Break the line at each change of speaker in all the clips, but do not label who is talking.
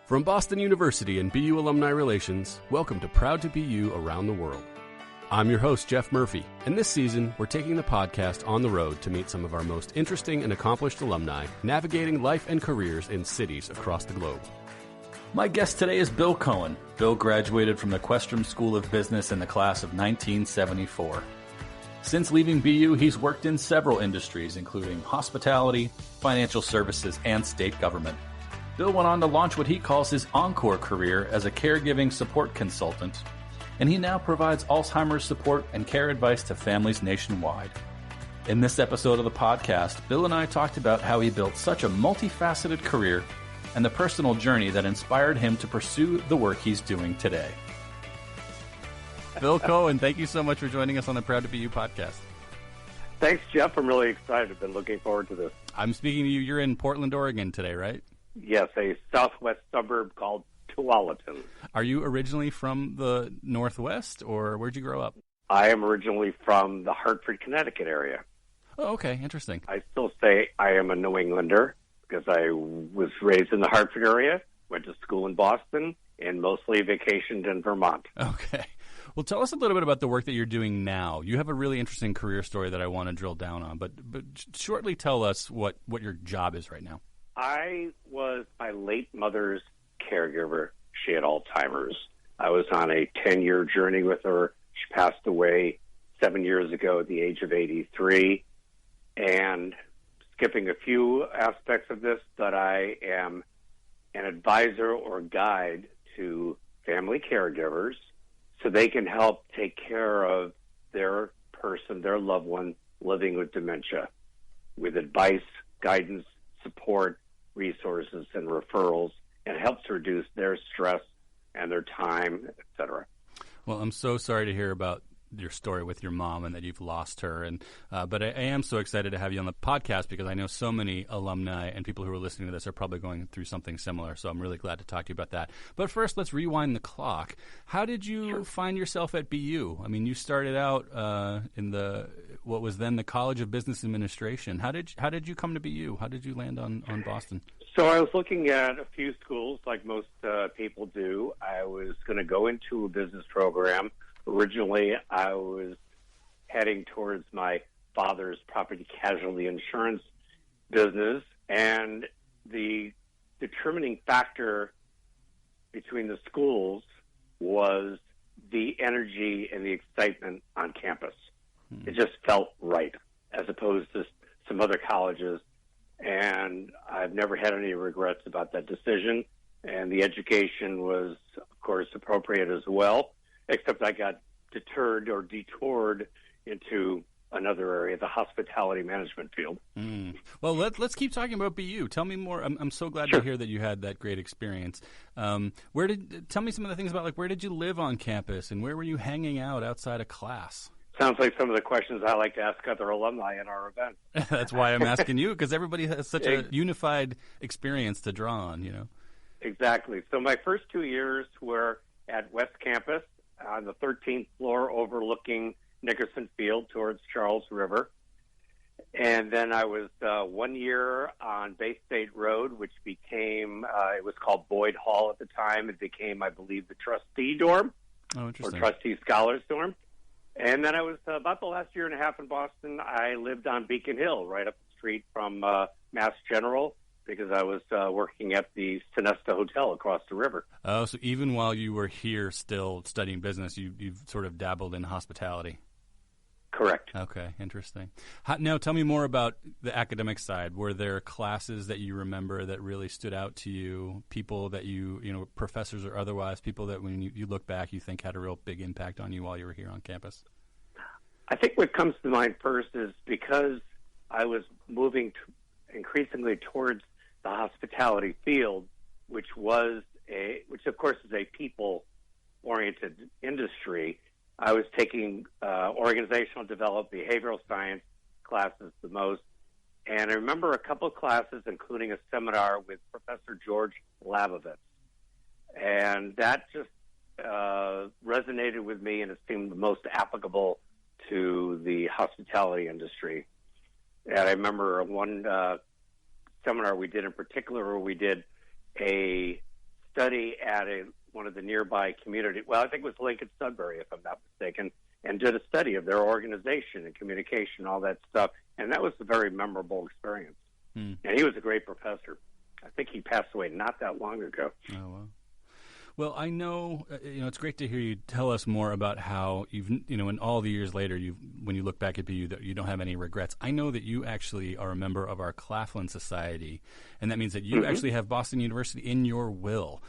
From Boston University and BU Alumni Relations, welcome to Proud to BU Around the World. I'm your host, Jeff Murphy, and this season, we're taking the podcast on the road to meet some of our most interesting and accomplished alumni navigating life and careers in cities across the globe.
My guest today is Bill Cohen. Bill graduated from the Questrom' School of Business in the class of 1974. Since leaving BU, he's worked in several industries, including hospitality, financial services, and state government. Bill went on to launch what he calls his Encore career as a caregiving support consultant, and he now provides Alzheimer's support and care advice to families nationwide. In this episode of the podcast, Bill and I talked about how he built such a multifaceted career and the personal journey that inspired him to pursue the work he's doing today.
Bill Cohen, thank you so much for joining us on the Proud to BU podcast.
Thanks, Jeff. I'm really excited. I've been looking forward to this.
I'm speaking to you. You're in Portland, Oregon today, right?
Yes, a southwest suburb called Tualatin.
Are you originally from the Northwest, or where'd you grow up?
I am originally from the Hartford, Connecticut area.
Oh, okay. Interesting.
I still say I am a New Englander because I was raised in the Hartford area, went to school in Boston, and mostly vacationed in Vermont.
Okay. Well, tell us a little bit about the work that you're doing now. You have a really interesting career story that I want to drill down on, but shortly tell us what your job is right now.
I was my late mother's caregiver. She had Alzheimer's. I was on a 10-year journey with her. She passed away 7 years ago at the age of 83. And skipping a few aspects of this, but I am an advisor or guide to family caregivers so they can help take care of their person, their loved one living with dementia, with advice, guidance, support, resources, and referrals, and helps reduce their stress and their time, etc.
Well, I'm so sorry to hear about your story with your mom and that you've lost her. And but I am so excited to have you on the podcast because I know so many alumni and people who are listening to this are probably going through something similar. So I'm really glad to talk to you about that. But first, let's rewind the clock. How did you find yourself at BU? I mean, you started out in what was then the College of Business Administration. How did you come to BU? How did you land on Boston?
So I was looking at a few schools like most people do. I was going to go into a business program. Originally, I was heading towards my father's property casualty insurance business, and the determining factor between the schools was the energy and the excitement on campus. It just felt right, as opposed to some other colleges, and I've never had any regrets about that decision, and the education was, of course, appropriate as well. Except I got deterred or detoured into another area, the hospitality management field.
Well, let's keep talking about BU. Tell me more. I'm so glad to hear that you had that great experience. Tell me some of the things about, like, where did you live on campus and where were you hanging out outside of class?
Sounds like some of the questions I like to ask other alumni in our event.
That's why I'm asking you, because everybody has such a unified experience to draw on, you know.
Exactly. So my first 2 years were at West Campus, on the 13th floor overlooking Nickerson Field towards Charles River. And then I was 1 year on Bay State Road, which became, it was called Boyd Hall at the time. It became, I believe, the trustee dorm or trustee scholars dorm. And then I was about the last year and a half in Boston. I lived on Beacon Hill, right up the street from Mass General, because I was working at the Sonesta Hotel across the river.
Oh, so even while you were here still studying business, you've sort of dabbled in hospitality.
Correct.
Okay, interesting. Now, tell me more about the academic side. Were there classes that you remember that really stood out to you, people that you professors or otherwise, people that when you look back you think had a real big impact on you while you were here on campus?
I think what comes to mind first is because I was moving increasingly towards the hospitality field, which of course is a people-oriented industry. I was taking organizational development, behavioral science classes the most, and I remember a couple of classes, including a seminar with Professor George Labovitz, and that just resonated with me, and it seemed the most applicable to the hospitality industry. And I remember one seminar we did in particular where we did a study at one of the nearby community. Well, I think it was Lincoln Sudbury, if I'm not mistaken, and did a study of their organization and communication, all that stuff. And that was a very memorable experience. And he was a great professor. I think he passed away not that long ago.
Oh, wow. Well, I know, it's great to hear you tell us more about how you've, in all the years later, when you look back at BU, that you don't have any regrets. I know that you actually are a member of our Claflin Society, and that means that you actually have Boston University in your will.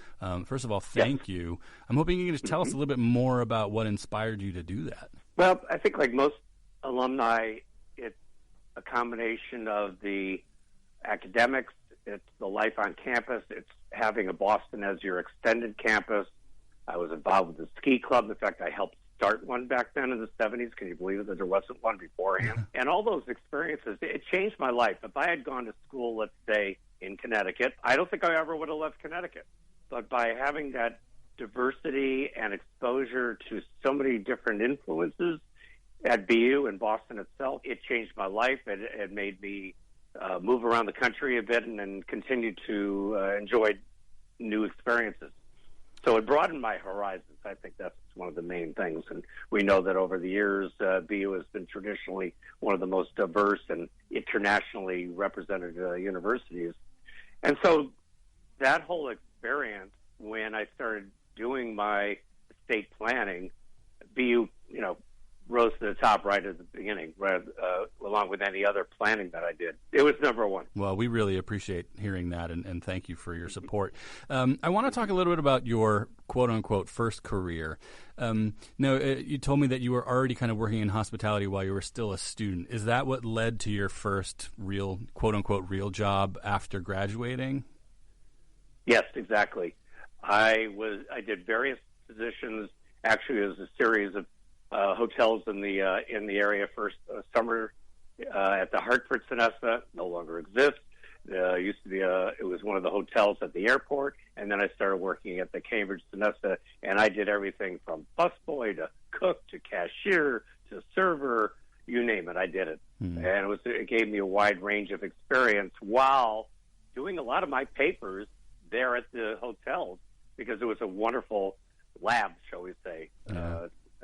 First of all, thank you. I'm hoping you can just tell us a little bit more about what inspired you to do that.
Well, I think like most alumni, it's a combination of the academics, it's the life on campus, it's having a Boston as your extended campus. I was involved with the ski club. In fact, I helped start one back then in the 70s. Can you believe it that there wasn't one beforehand? And all those experiences, it changed my life. If I had gone to school, let's say, in Connecticut, I don't think I ever would have left Connecticut. But by having that diversity and exposure to so many different influences at BU and Boston itself, it changed my life. It made me move around the country a bit and continue to enjoy new experiences. So it broadened my horizons. I think that's one of the main things. And we know that over the years, BU has been traditionally one of the most diverse and internationally represented universities. And so that whole experience, when I started doing my estate planning, BU, rose to the top right at the beginning, along with any other planning that I did. It was number one.
Well, we really appreciate hearing that, and thank you for your support. I want to talk a little bit about your quote-unquote first career. You told me that you were already kind of working in hospitality while you were still a student. Is that what led to your first real, quote-unquote, real job after graduating?
Yes, exactly. I did various positions. Actually, it was a series of hotels in the area. First summer at the Hartford Sonesta, no longer exists. Used to be it was one of the hotels at the airport, and then I started working at the Cambridge Sonesta, and I did everything from busboy to cook to cashier to server, you name it, I did it. And it gave me a wide range of experience while doing a lot of my papers there at the hotels, because it was a wonderful lab, shall we say.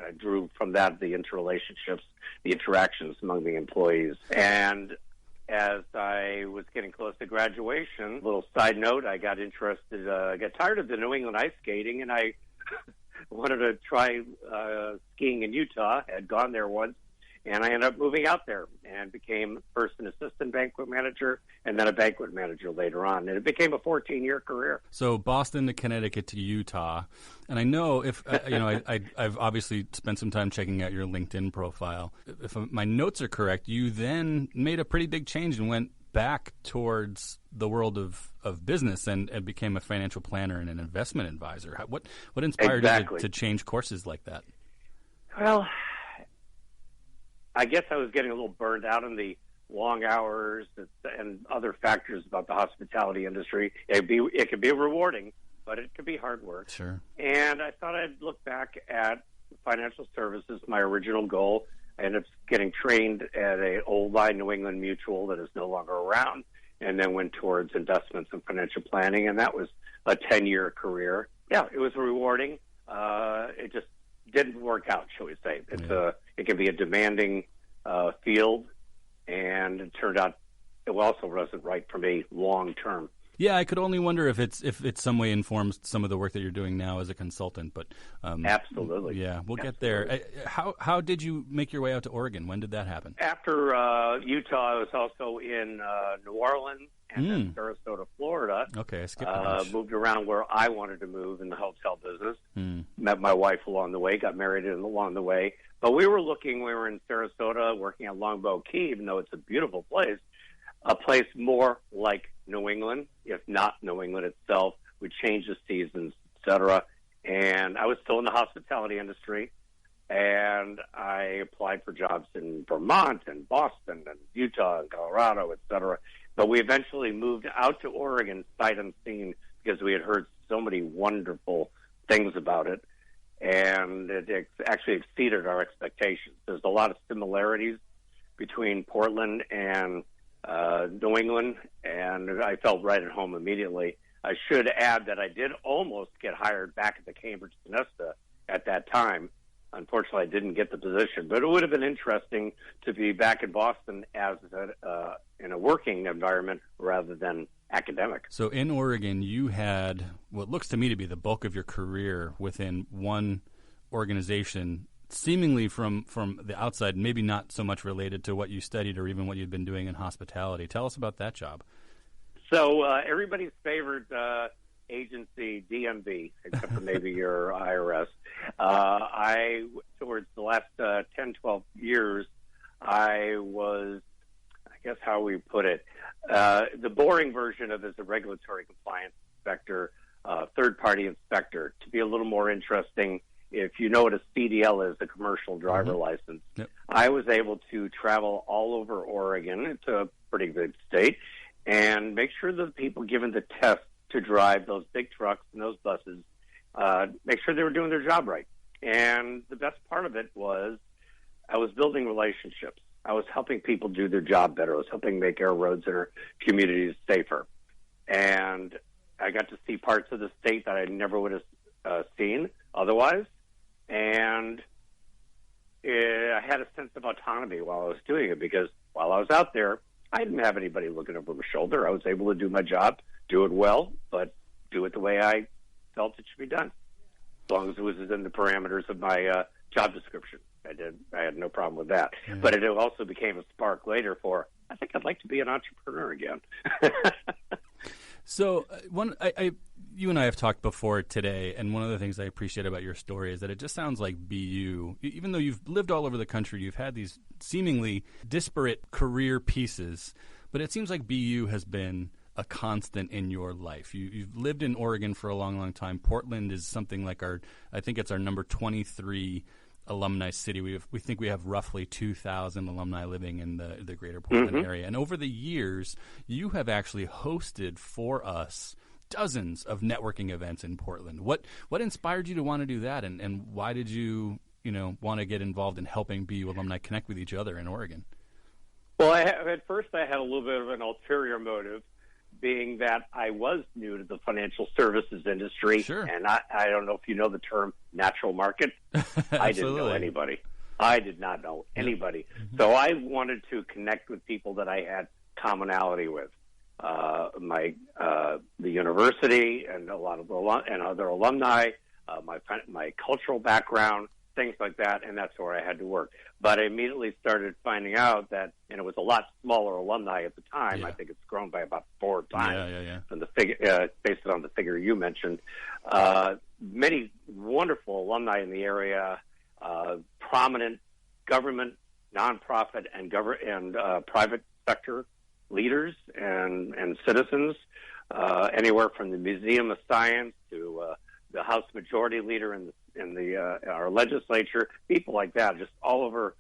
I drew from that the interrelationships, the interactions among the employees. And as I was getting close to graduation, little side note, I got interested, I got tired of the New England ice skating, and I wanted to try skiing in Utah. I had gone there once, and I ended up moving out there and became first an assistant banquet manager and then a banquet manager later on. And it became a 14-year career.
So Boston to Connecticut to Utah. And I know if, I've obviously spent some time checking out your LinkedIn profile. If my notes are correct, you then made a pretty big change and went back towards the world of business and became a financial planner and an investment advisor. What inspired you to change courses like that?
Well, I guess I was getting a little burned out in the long hours and other factors about the hospitality industry. It could be rewarding, but it could be hard work.
Sure.
And I thought I'd look back at financial services, my original goal. I ended up getting trained at an old line New England Mutual that is no longer around, and then went towards investments and financial planning, and that was a 10-year career. Yeah, it was rewarding. It just didn't work out, shall we say. It can be a demanding field, and it turned out it also wasn't right for me long term.
Yeah, I could only wonder if it some way informs some of the work that you're doing now as a consultant. But
absolutely,
yeah, we'll get there. How did you make your way out to Oregon? When did that happen?
After Utah, I was also in New Orleans and then Sarasota, Florida.
Okay, I skipped a bunch.
Moved around where I wanted to move in the hotel business. Met my wife along the way, got married along the way. But we were in Sarasota working at Longboat Key, even though it's a beautiful place, a place more like New England, if not New England itself. We changed the seasons, et cetera. And I was still in the hospitality industry, and I applied for jobs in Vermont and Boston and Utah and Colorado, et cetera. But we eventually moved out to Oregon sight unseen because we had heard so many wonderful things about it. And it actually exceeded our expectations. There's a lot of similarities between Portland and New England, and I felt right at home immediately. I should add that I did almost get hired back at the Cambridge Sonesta at that time. Unfortunately, I didn't get the position, but it would have been interesting to be back in Boston as in a working environment rather than academic.
So in Oregon, you had what looks to me to be the bulk of your career within one organization, seemingly from the outside, maybe not so much related to what you studied or even what you'd been doing in hospitality. Tell us about that job.
So everybody's favorite agency, DMV, except for maybe your IRS. Towards the last 10, 12 years, I was, I guess how we put it, the boring version of as a regulatory compliance inspector, third-party inspector. To be a little more interesting, if you know what a CDL is, a commercial driver license,
Yep.
I was able to travel all over Oregon. It's a pretty big state, and make sure that the people given the test to drive those big trucks and those buses, make sure they were doing their job right. And the best part of it was I was building relationships. I was helping people do their job better. I was helping make our roads and our communities safer. And I got to see parts of the state that I never would have seen otherwise. And I had a sense of autonomy while I was doing it, because while I was out there, I didn't have anybody looking over my shoulder. I was able to do my job, do it well, but do it the way I felt it should be done, as long as it was within the parameters of my job description. I had no problem with that.
Yeah.
But it also became a spark later for, I think I'd like to be an entrepreneur again.
So you and I have talked before today, and one of the things I appreciate about your story is that it just sounds like BU, even though you've lived all over the country, you've had these seemingly disparate career pieces, but it seems like BU has been a constant in your life. You've lived in Oregon for a long, long time. Portland is something like I think it's our number 23 alumni city. We think we have roughly 2,000 alumni living in the greater Portland area. And over the years, you have actually hosted for us dozens of networking events in Portland. What inspired you to want to do that, and why did you want to get involved in helping BU alumni connect with each other in Oregon?
Well, at first I had a little bit of an ulterior motive, being that I was new to the financial services industry.
Sure.
And I don't know if you know the term natural market. I didn't know anybody. I did not know anybody. Mm-hmm. So I wanted to connect with people that I had commonality with. The university and a lot of other alumni, my cultural background, things like that, and that's where I had to work. But I immediately started finding out that, and it was a lot smaller alumni at the time.
Yeah.
I think it's grown by about 4 times.
Yeah.
From the figure, based on the figure you mentioned, many wonderful alumni in the area, prominent government, nonprofit, and private sector leaders and citizens, anywhere from the Museum of Science to the House Majority Leader in our legislature, people like that, just all over,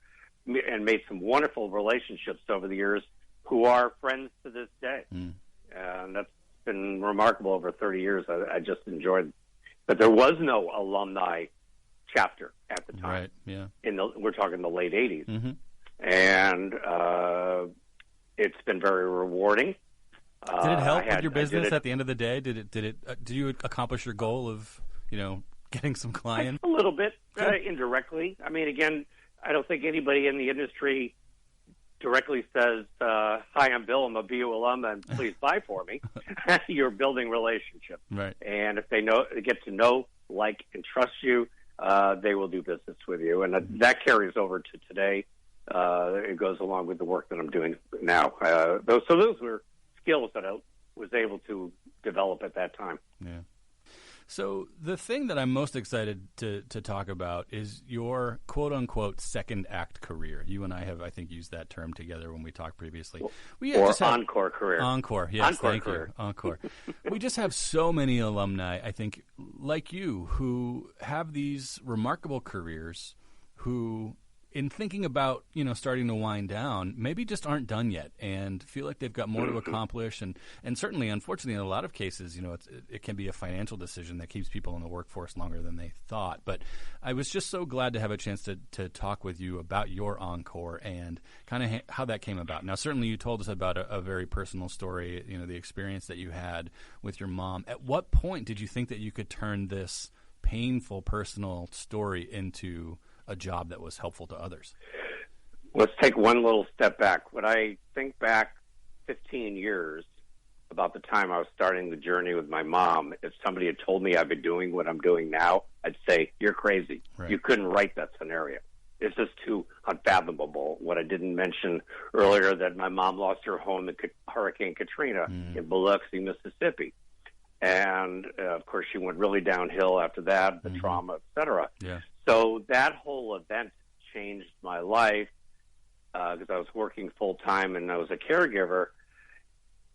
and made some wonderful relationships over the years who are friends to this day. And that's been remarkable over 30 years. I just enjoyed it. But there was no alumni chapter at the time.
Right, yeah.
We're talking the late 80s.
Mm-hmm.
And it's been very rewarding.
Did it help with your business at the end of the day? Did you accomplish your goal of, getting some clients?
A little bit, indirectly. I mean, again, I don't think anybody in the industry directly says, "Hi, I'm Bill. I'm a BU alum, and please buy for me." You're building relationships,
right?
And if they get to know, like, and trust you, they will do business with you, and that carries over to today. It goes along with the work that I'm doing now. Those were skills that I was able to develop at that time.
Yeah. So the thing that I'm most excited to talk about is your quote-unquote second act career. You and I have, I think, used that term together when we talked previously.
Encore career.
Encore, yes,
Encore
thank
career.
you. Encore. We just have so many alumni, I think, like you, who have these remarkable careers, who in thinking about, starting to wind down, maybe just aren't done yet and feel like they've got more to accomplish. And certainly, unfortunately, in a lot of cases, it can be a financial decision that keeps people in the workforce longer than they thought. But I was just so glad to have a chance to talk with you about your Encore and kind of how that came about. Now, certainly you told us about a very personal story, the experience that you had with your mom. At what point did you think that you could turn this painful personal story into a job that was helpful to others?
Let's take one little step back. When I think back 15 years about the time I was starting the journey with my mom, if somebody had told me I've been doing what I'm doing now, I'd say, you're crazy.
Right.
You couldn't write that scenario. It's just too unfathomable. What I didn't mention earlier, that my mom lost her home in Hurricane Katrina in Biloxi, Mississippi. And, of course, she went really downhill after that, the trauma, et cetera.
Yeah.
So that whole event changed my life because I was working full-time and I was a caregiver.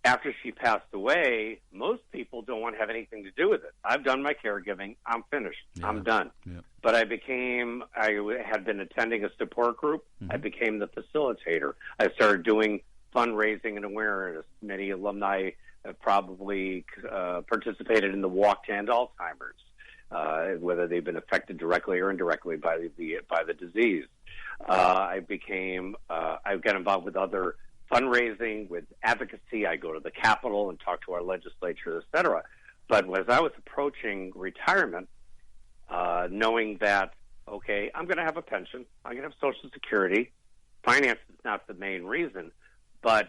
After she passed away, most people don't want to have anything to do with it. I've done my caregiving. I'm finished.
Yeah.
I'm done.
Yeah.
But I had been attending a support group. I became the facilitator. I started doing fundraising and awareness. Many alumni have probably participated in the Walk to End Alzheimer's, whether they've been affected directly or indirectly by the disease. I got involved with other fundraising, with advocacy. I go to the Capitol and talk to our legislature, et cetera. But as I was approaching retirement, knowing that, okay, I'm going to have a pension, I'm going to have Social Security, finance is not the main reason, but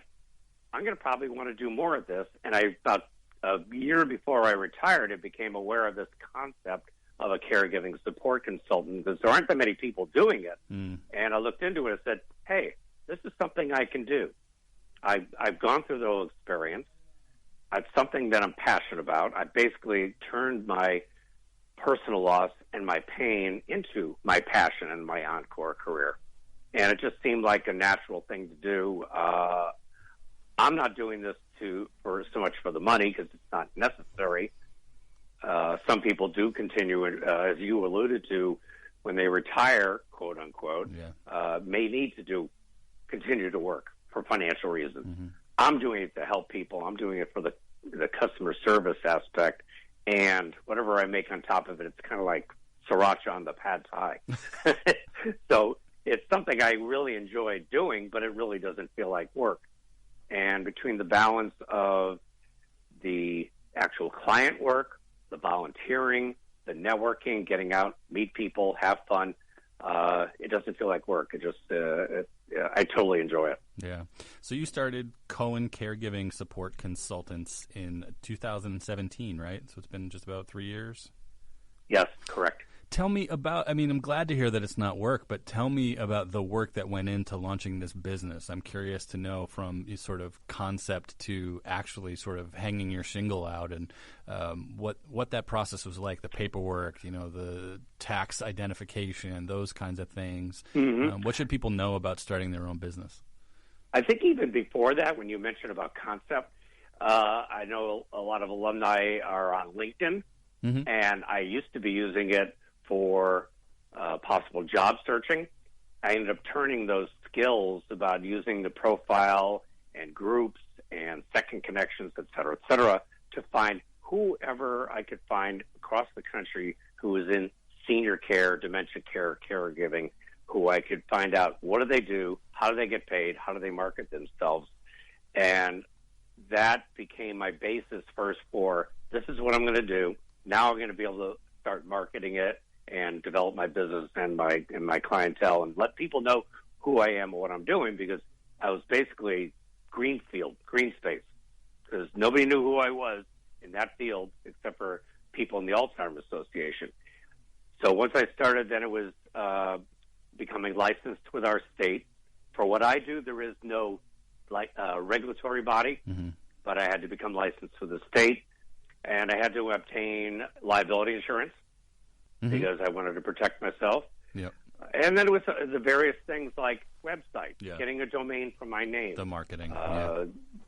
I'm going to probably want to do more of this. And about a year before I retired, I became aware of this concept of a caregiving support consultant, because there aren't that many people doing it. And I looked into it and said, hey, this is something I can do. I've gone through the whole experience. It's something that I'm passionate about. I basically turned my personal loss and my pain into my passion and my Encore career. And it just seemed like a natural thing to do. I'm not doing this for so much for the money, because it's not necessary. Some people do continue, as you alluded to, when they retire, quote unquote, may need to continue to work for financial reasons. I'm doing it to help people. I'm doing it for the customer service aspect, and whatever I make on top of it, it's kind of like sriracha on the pad thai. So it's something I really enjoy doing, but it really doesn't feel like work. And between the balance of the actual client work, the volunteering, the networking, getting out, meet people, have fun, it doesn't feel like work. It just, I totally enjoy it.
Yeah. So you started Cohen Caregiving Support Consultants in 2017, right? So it's been just about 3 years?
Yes, correct.
Tell me about, I'm glad to hear that it's not work, but tell me about the work that went into launching this business. I'm curious to know from sort of concept to actually sort of hanging your shingle out, and what that process was like, the paperwork, the tax identification, those kinds of things. What should people know about starting their own business?
I think even before that, when you mentioned about concept, I know a lot of alumni are on LinkedIn, and I used to be using it for possible job searching. I ended up turning those skills about using the profile and groups and second connections, et cetera, to find whoever I could find across the country who was in senior care, dementia care, caregiving, who I could find out what do they do, how do they get paid, how do they market themselves. And that became my basis first for, this is what I'm going to do. Now I'm going to be able to start marketing it and develop my business and my clientele and let people know who I am and what I'm doing, because I was basically green space, because nobody knew who I was in that field except for people in the Alzheimer's Association. So once I started, then it was becoming licensed with our state. For what I do, there is no regulatory body, but I had to become licensed with the state, and I had to obtain liability insurance. Because I wanted to protect myself. Yep. And then it was the various things like website, getting a domain for my name.
The marketing.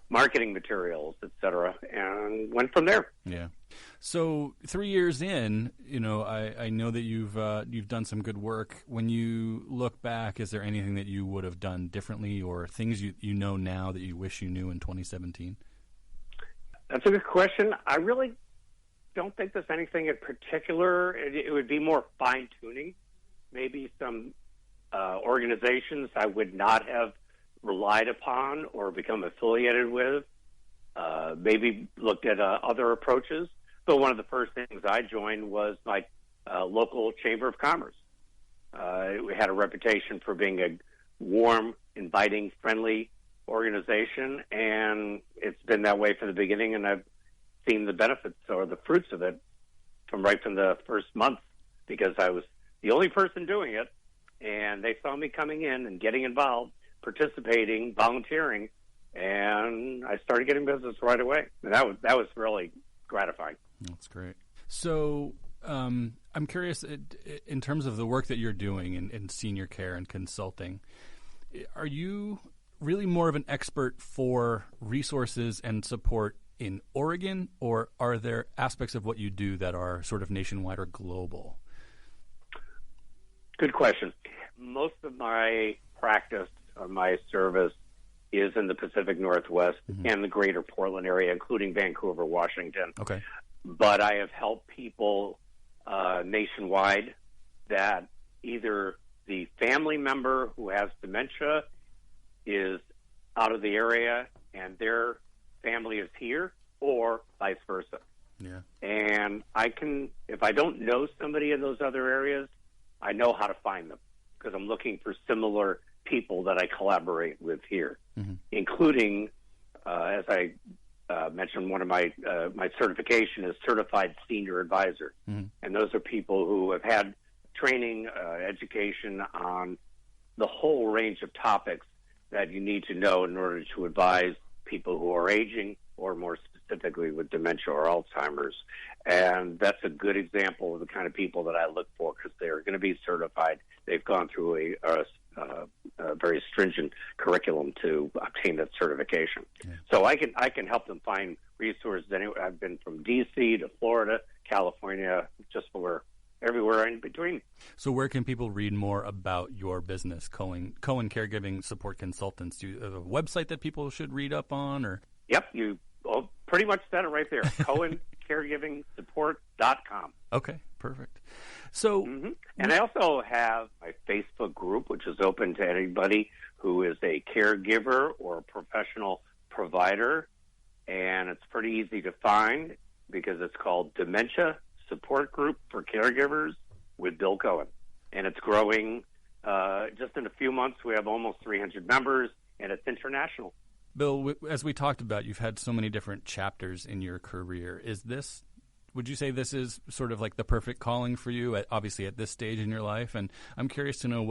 Marketing materials, et cetera, and went from there.
Yeah. So 3 years in, I know that you've done some good work. When you look back, is there anything that you would have done differently, or things you know now that you wish you knew in 2017?
That's a good question. I really don't think there's anything in particular. It would be more fine-tuning. Maybe some organizations I would not have relied upon or become affiliated with. Maybe looked at other approaches. So one of the first things I joined was my local Chamber of Commerce. We had a reputation for being a warm, inviting, friendly organization, and it's been that way from the beginning, and I've seen the benefits or the fruits of it from the first month, because I was the only person doing it, and they saw me coming in and getting involved, participating, volunteering, and I started getting business right away. And that was really gratifying.
That's great. So I'm curious, in terms of the work that you're doing in senior care and consulting, are you really more of an expert for resources and support in Oregon, or are there aspects of what you do that are sort of nationwide or global?
Good question. Most of my practice or my service is in the Pacific Northwest and the greater Portland area, including Vancouver, Washington.
Okay.
But I have helped people nationwide that either the family member who has dementia is out of the area and their family is here, or vice versa.
Yeah.
And if I don't know somebody in those other areas, I know how to find them, because I'm looking for similar people that I collaborate with here, including, as I mentioned, one of my certification is Certified Senior Advisor. And those are people who have had training, education on the whole range of topics that you need to know in order to advise people who are aging, or more specifically with dementia or Alzheimer's. And that's a good example of the kind of people that I look for, because they're going to be certified. They've gone through a very stringent curriculum to obtain that certification. Yeah. So I can help them find resources. Anyway, I've been from D.C. to Florida, California, just everywhere in between.
So where can people read more about your business, Cohen Caregiving Support Consultants? Do you have a website that people should read up on? Or
Yep, you pretty much said it right there, CohenCaregivingSupport.com.
Okay, perfect. So,
And I also have my Facebook group, which is open to anybody who is a caregiver or a professional provider, and it's pretty easy to find because it's called Dementia Support Group for Caregivers with Bill Cohen, and it's growing. Just in a few months, we have almost 300 members, and it's international.
Bill, as we talked about, you've had so many different chapters in your career. Would you say this is sort of like the perfect calling for you, obviously at this stage in your life? And I'm curious to know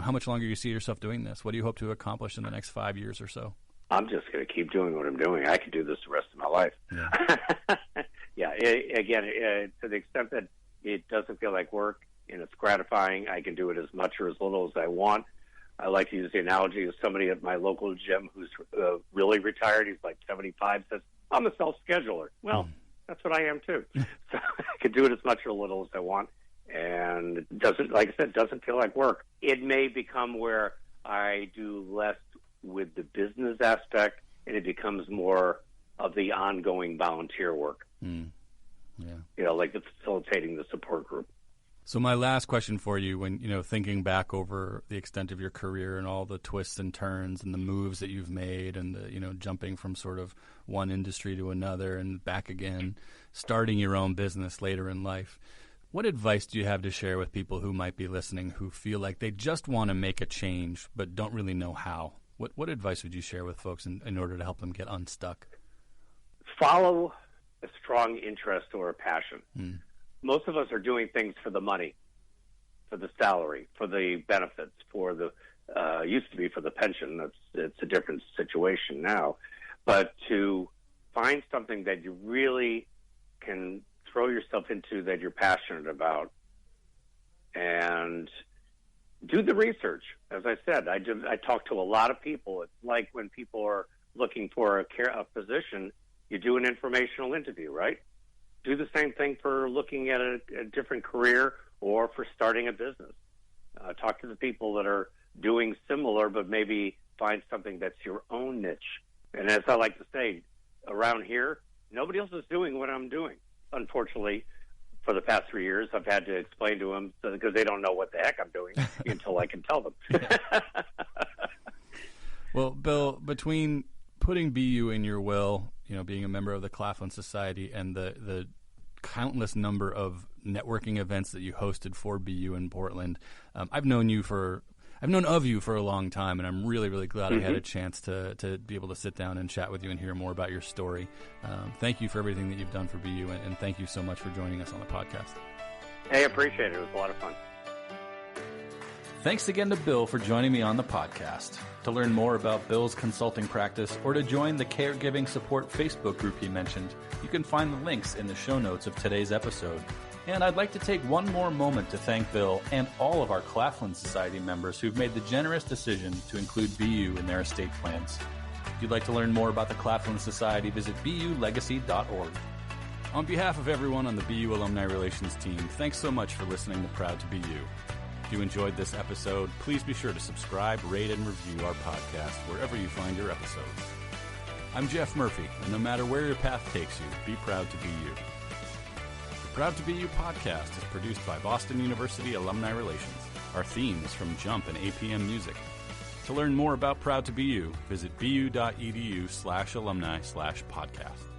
how much longer you see yourself doing this. What do you hope to accomplish in the next 5 years or so?
I'm just going to keep doing what I'm doing. I could do this the rest of my life. Yeah. To the extent that it doesn't feel like work and it's gratifying, I can do it as much or as little as I want. I like to use the analogy of somebody at my local gym who's really retired. He's like 75, says, I'm a self-scheduler. Well, that's what I am too. So I can do it as much or little as I want. And it doesn't, like I said, doesn't feel like work. It may become where I do less with the business aspect, and it becomes more of the ongoing volunteer work.
Yeah.
Like the facilitating the support group.
So my last question for you, when thinking back over the extent of your career and all the twists and turns and the moves that you've made, and the jumping from sort of one industry to another and back again, starting your own business later in life, what advice do you have to share with people who might be listening who feel like they just want to make a change but don't really know how? What advice would you share with folks in order to help them get unstuck?
Follow a strong interest or a passion. Most of us are doing things for the money, for the salary, for the benefits, for the used to be for the pension. It's a different situation now. But to find something that you really can throw yourself into, that you're passionate about, and do the research. As I said, I talk to a lot of people. It's like when people are looking for a position, you do an informational interview, right? do the same thing for looking at a different career or for starting a business. Talk to the people that are doing similar, but maybe find something that's your own niche. And as I like to say, around here, nobody else is doing what I'm doing. Unfortunately, for the past 3 years, I've had to explain to them because they don't know what the heck I'm doing until I can tell them.
Well, Bill, between putting BU in your will, being a member of the Claflin Society, and the countless number of networking events that you hosted for BU in Portland, I've known of you for a long time, and I'm really, really glad I had a chance to be able to sit down and chat with you and hear more about your story. Thank you for everything that you've done for BU, and thank you so much for joining us on the podcast.
Hey, I appreciate it. It was a lot of fun.
Thanks again to Bill for joining me on the podcast. To learn more about Bill's consulting practice or to join the Caregiving Support Facebook group he mentioned, you can find the links in the show notes of today's episode. And I'd like to take one more moment to thank Bill and all of our Claflin Society members who've made the generous decision to include BU in their estate plans. If you'd like to learn more about the Claflin Society, visit bulegacy.org.
On behalf of everyone on the BU Alumni Relations team, thanks so much for listening to Proud to Be You. If you enjoyed this episode, please be sure to subscribe, rate, and review our podcast wherever you find your episodes. I'm Jeff Murphy, and no matter where your path takes you, be proud to be you. The Proud to Be You podcast is produced by Boston University Alumni Relations. Our theme is from Jump and APM Music. To learn more about Proud to Be You, visit bu.edu/alumni/podcast.